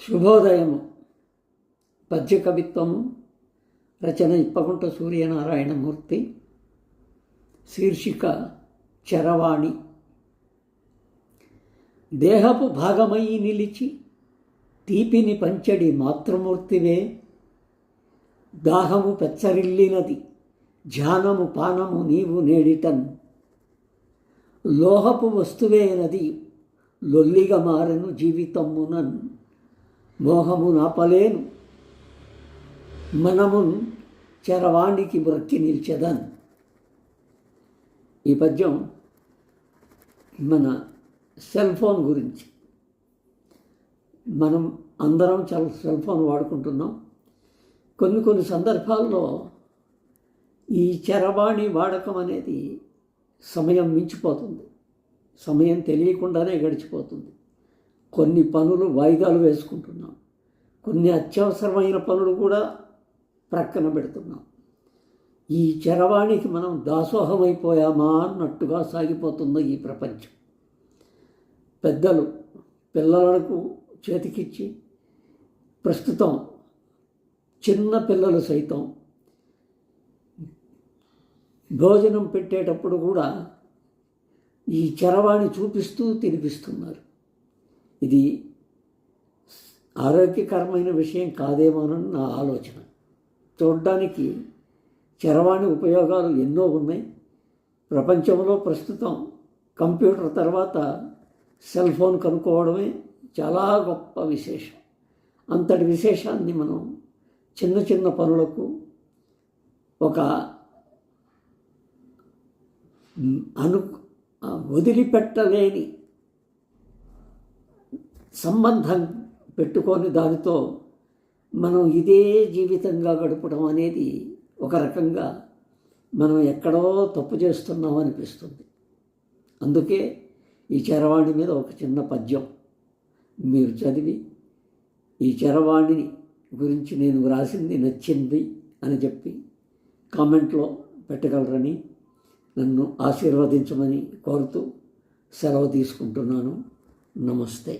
శుభోదయము. పద్య కవిత్వము. రచన ఇప్పగుంట సూర్యనారాయణమూర్తి. శీర్షిక చరవాణి. దేహపు భాగమై నిలిచి తీపిని పంచడి మాతృమూర్తివే. దాహము పెచ్చరిల్లినది ధ్యానము పానము నీవు నేడిటన్. లోహపు వస్తువేనది లొల్లిగా మారెను జీవితమునన్. మోహము నాపలేను మనమున్ చరవాణికి మ్రొక్కి నిల్చెదన్. ఈ పద్యం మన సెల్ ఫోన్ గురించి. మనం అందరం సెల్ ఫోన్ వాడుకుంటున్నాం. కొన్ని సందర్భాల్లో ఈ చరవాణి వాడకం అనేది సమయం మించిపోతుంది. సమయం తెలియకుండానే గడిచిపోతుంది. కొన్ని పనులు వాయిదాలు వేసుకుంటున్నాం. కొన్ని అత్యవసరమైన పనులు కూడా ప్రక్కన పెడుతున్నాం. ఈ చరవాణికి మనం దాసోహమైపోయామా అన్నట్టుగా సాగిపోతుంది ఈ ప్రపంచం. పెద్దలు పిల్లలకు చేతికిచ్చి, ప్రస్తుతం చిన్న పిల్లలు సైతం భోజనం పెట్టేటప్పుడు కూడా ఈ చరవాణి చూపిస్తూ తినిపిస్తున్నారు. ఇది ఆరోగ్యకరమైన విషయం కాదేమోనని నా ఆలోచన. చూడడానికి చరవాణి ఉపయోగాలు ఎన్నో ఉన్నాయి. ప్రపంచంలో ప్రస్తుతం కంప్యూటర్ తర్వాత సెల్ ఫోన్ కనుక్కోవడమే చాలా గొప్ప విశేషం. అంతటి విశేషాన్ని మనం చిన్న పనులకు ఒక వదిలిపెట్టలేని సంబంధం పెట్టుకొని దానితో మనం ఇదే జీవితంగా గడపడం అనేది ఒక రకంగా మనం ఎక్కడో తప్పు చేస్తున్నాం అనిపిస్తుంది. అందుకే ఈ చరవాణి మీద ఒక చిన్న పద్యం మీరు చదివి, ఈ చరవాణి గురించి నేను వ్రాసింది నచ్చింది అని చెప్పి కామెంట్లో పెట్టగలరని నన్ను ఆశీర్వదించమని కోరుతూ సెలవు తీసుకుంటున్నాను. నమస్తే.